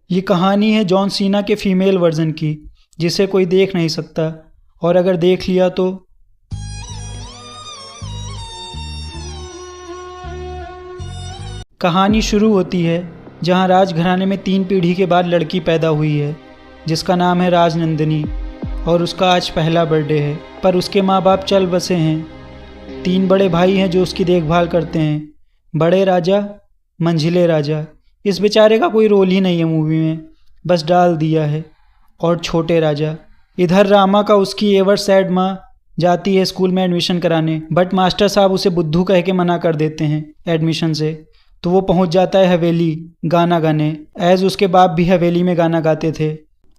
ये कहानी है जॉन सीना के फीमेल वर्जन की, जिसे कोई देख नहीं सकता, और अगर देख लिया तो कहानी शुरू होती है जहां राजघराने में 3 पीढ़ी के बाद लड़की पैदा हुई है जिसका नाम है राजनंदिनी, और उसका आज पहला बर्थडे है। पर उसके माँ बाप चल बसे हैं। 3 बड़े भाई हैं जो उसकी देखभाल करते हैं, बड़े राजा, मंझिले राजा, इस बेचारे का कोई रोल ही नहीं है मूवी में, बस डाल दिया है, और छोटे राजा। इधर रामा का उसकी एवर सैड माँ जाती है स्कूल में एडमिशन कराने, बट मास्टर साहब उसे बुद्धू कह के मना कर देते हैं एडमिशन से। तो वो पहुंच जाता है हवेली गाना गाने, एज उसके बाप भी हवेली में गाना गाते थे।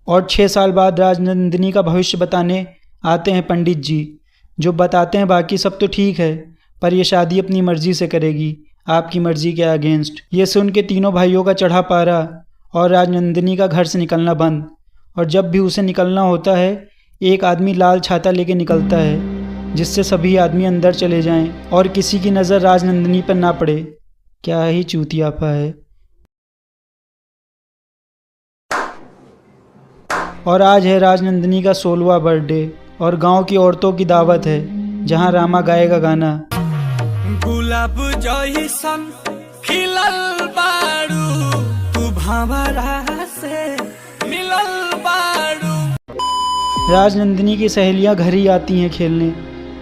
और 6 साल बाद राजनंदिनी का भविष्य बताने आते हैं पंडित जी, जो बताते हैं बाकी सब तो ठीक है, पर यह शादी अपनी मर्जी से करेगी, आपकी मर्जी के अगेंस्ट। ये सुन के तीनों भाइयों का चढ़ा पारा और राजनंदिनी का घर से निकलना बंद। और जब भी उसे निकलना होता है, एक आदमी लाल छाता लेके निकलता है, जिससे सभी आदमी अंदर चले जाएं और किसी की नज़र राजनंदिनी पर ना पड़े। क्या ही चूतियापा है। और आज है राजनंदिनी का 16वां बर्थडे, और गांव की औरतों की दावत है जहां रामा गाएगा गाना। गुलाब जइसन खिलल बारू, तू भंवरा से मिलल बारू। राजनंदिनी की सहेलियां घर ही आती हैं खेलने,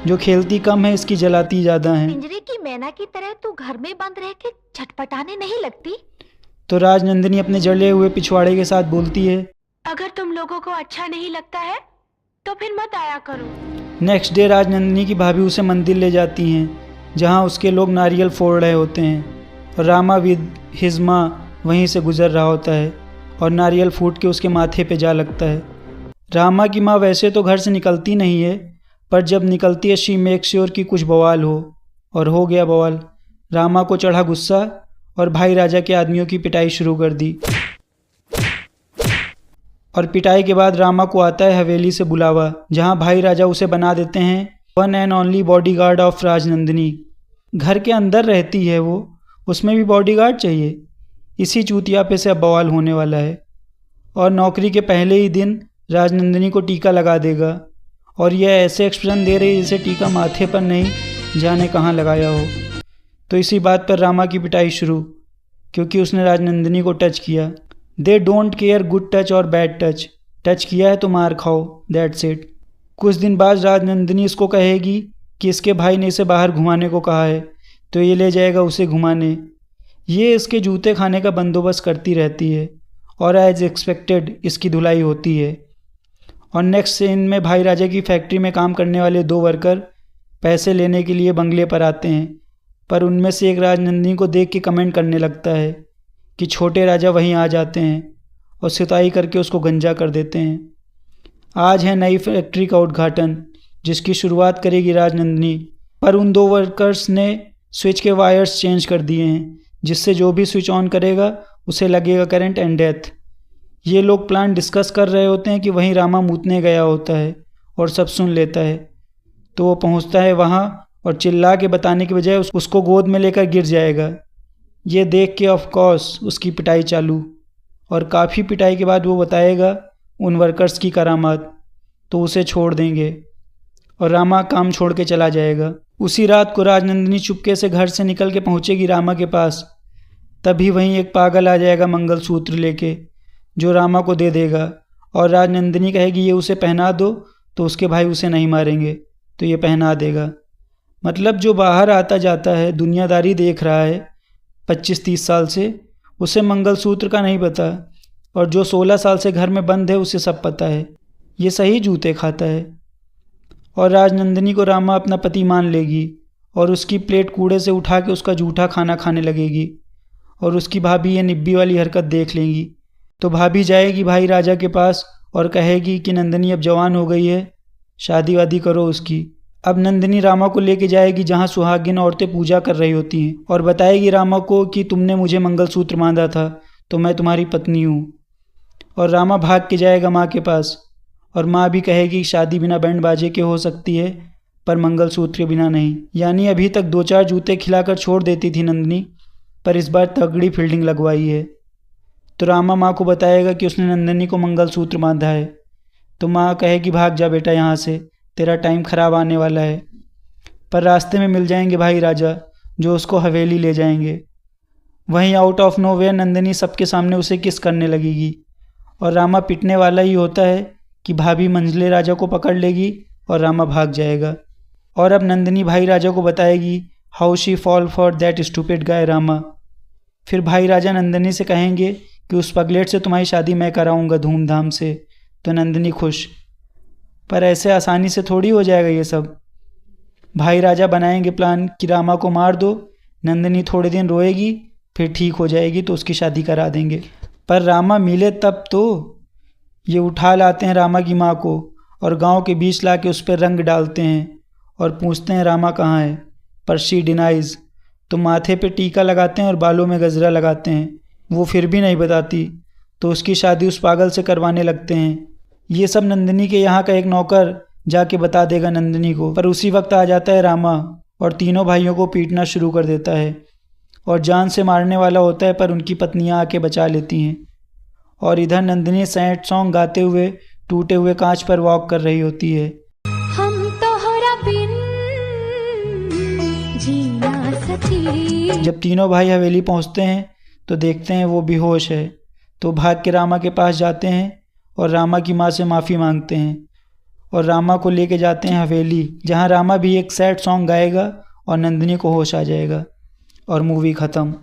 जो खेलती कम है इसकी जलाती ज़्यादा हैं। पिंजरे की मैना की तरह तू घर में बंद रह के छटपटाने नहीं लगती? तो राजनंदिनी अपने जले हुए पिछवाड़े के साथ बोलती है, अगर तुम लोगों को अच्छा नहीं लगता है तो फिर मत आया करो। नेक्स्ट डे राजनंदिनी की भाभी उसे मंदिर ले जाती हैं, जहां उसके लोग नारियल फोड़ रहे होते हैं, और रामा विद हिज माँ वहीं से गुजर रहा होता है, और नारियल फूट के उसके माथे पे जा लगता है। रामा की माँ वैसे तो घर से निकलती नहीं है, पर जब निकलती है शी मेक श्योर कि कुछ बवाल हो, और हो गया बवाल। रामा को चढ़ा गुस्सा और भाई राजा के आदमियों की पिटाई शुरू कर दी। और पिटाई के बाद रामा को आता है हवेली से बुलावा, जहां भाई राजा उसे बना देते हैं one and only bodyguard of Rajnandini. घर के अंदर रहती है वो, उसमें भी बॉडीगार्ड चाहिए। इसी चूतियापे से अब बवाल होने वाला है। और नौकरी के पहले ही दिन राजनंदिनी को टीका लगा देगा, और यह ऐसे एक्सप्रेशन दे रही है जैसे टीका माथे पर नहीं जाने कहाँ लगाया हो। तो इसी बात पर रामा की पिटाई शुरू, क्योंकि उसने राजनंदिनी को टच किया। They don't care good touch और बैड टच, टच किया है तो मार खाओ, दैट्स इट। कुछ दिन बाद राजनंदिनी इसको कहेगी कि इसके भाई ने इसे बाहर घुमाने को कहा है, तो ये ले जाएगा उसे घुमाने। ये इसके जूते खाने का बंदोबस्त करती रहती है, और एज एक्सपेक्टेड इसकी धुलाई होती है। और नेक्स्ट सीन में भाई राजा की फैक्ट्री में काम करने वाले 2 वर्कर पैसे लेने के लिए बंगले पर आते हैं, पर उनमें से एक राजनंदिनी को देख के कमेंट करने लगता है कि छोटे राजा वहीं आ जाते हैं और सुताई करके उसको गंजा कर देते हैं। आज है नई फैक्ट्री का उद्घाटन, जिसकी शुरुआत करेगी राजनंदिनी, पर उन 2 वर्कर्स ने स्विच के वायर्स चेंज कर दिए हैं, जिससे जो भी स्विच ऑन करेगा उसे लगेगा करंट एंड डेथ। ये लोग प्लान डिस्कस कर रहे होते हैं कि वहीं रामा मूतने गया होता है, और सब सुन लेता है। तो वो पहुंचता है वहाँ और चिल्ला के बताने के बजाय उसको गोद में लेकर गिर जाएगा। ये देख के ऑफ कोर्स उसकी पिटाई चालू, और काफ़ी पिटाई के बाद वो बताएगा उन वर्कर्स की करामात, तो उसे छोड़ देंगे और रामा काम छोड़ के चला जाएगा। उसी रात को राजनंदिनी चुपके से घर से निकल के पहुँचेगी रामा के पास। तभी वहीं एक पागल आ जाएगा मंगलसूत्र लेके, जो रामा को दे देगा, और राजनंदिनी कहेगी ये उसे पहना दो, तो उसके भाई उसे नहीं मारेंगे, तो ये पहना देगा। मतलब जो बाहर आता जाता है, दुनियादारी देख रहा है 25-30 साल से, उसे मंगलसूत्र का नहीं पता, और जो 16 साल से घर में बंद है उसे सब पता है। ये सही जूते खाता है। और राजनंदिनी को रामा अपना पति मान लेगी, और उसकी प्लेट कूड़े से उठा के उसका जूठा खाना खाने लगेगी, और उसकी भाभी ये निब्बी वाली हरकत देख लेंगी। तो भाभी जाएगी भाई राजा के पास और कहेगी कि नंदिनी अब जवान हो गई है, शादी वादी करो उसकी। अब नंदिनी रामा को लेके जाएगी जहाँ सुहागिन औरतें पूजा कर रही होती हैं, और बताएगी रामा को कि तुमने मुझे मंगलसूत्र बांधा था, तो मैं तुम्हारी पत्नी हूँ। और रामा भाग के जाएगा माँ के पास, और माँ भी कहेगी शादी बिना बैंड बाजे के हो सकती है, पर मंगलसूत्र के बिना नहीं। यानी अभी तक 2-4 जूते खिलाकर छोड़ देती थी नंदिनी, पर इस बार तगड़ी फील्डिंग लगवाई है। तो रामा माँ को बताएगा कि उसने नंदिनी को मंगलसूत्र बांधा है। तो माँ कहेगी भाग जा बेटा यहाँ से, तेरा टाइम ख़राब आने वाला है। पर रास्ते में मिल जाएंगे भाई राजा जो उसको हवेली ले जाएंगे। वहीं आउट ऑफ नोवेयर नंदिनी सबके सामने उसे किस करने लगेगी और रामा पिटने वाला ही होता है कि भाभी मंझले राजा को पकड़ लेगी और रामा भाग जाएगा। और अब नंदिनी भाई राजा को बताएगी how she fall for that stupid guy Rama. फिर भाई राजा नंदिनी से कहेंगे कि उस पगलेट से तुम्हारी शादी मैं कराऊंगा धूमधाम से। तो नंदिनी खुश, पर ऐसे आसानी से थोड़ी हो जाएगा ये सब। भाई राजा बनाएंगे प्लान कि रामा को मार दो, नंदिनी थोड़े दिन रोएगी, फिर ठीक हो जाएगी तो उसकी शादी करा देंगे। पर रामा मिले तब तो। ये उठा लाते हैं रामा की माँ को और गांव के बीच ला के उस पर रंग डालते हैं और पूछते हैं रामा कहाँ है, पर शी डिनाइज। तो माथे पे टीका लगाते हैं और बालों में गजरा लगाते हैं, वो फिर भी नहीं बताती। तो उसकी शादी उस पागल से करवाने लगते हैं। ये सब नंदिनी के यहाँ का एक नौकर जाके बता देगा नंदिनी को। पर उसी वक्त आ जाता है रामा और तीनों भाइयों को पीटना शुरू कर देता है और जान से मारने वाला होता है, पर उनकी पत्नियां आके बचा लेती हैं। और इधर नंदिनी सैड सॉन्ग गाते हुए टूटे हुए कांच पर वॉक कर रही होती है। हम तोहरा बिन जीना सकी। जब तीनों भाई हवेली पहुंचते हैं तो देखते हैं वो बेहोश है। तो भाग के रामा के पास जाते हैं और रामा की माँ से माफ़ी मांगते हैं और रामा को लेके जाते हैं हवेली, जहाँ रामा भी एक सैड सॉन्ग गाएगा और नंदिनी को होश आ जाएगा और मूवी ख़त्म।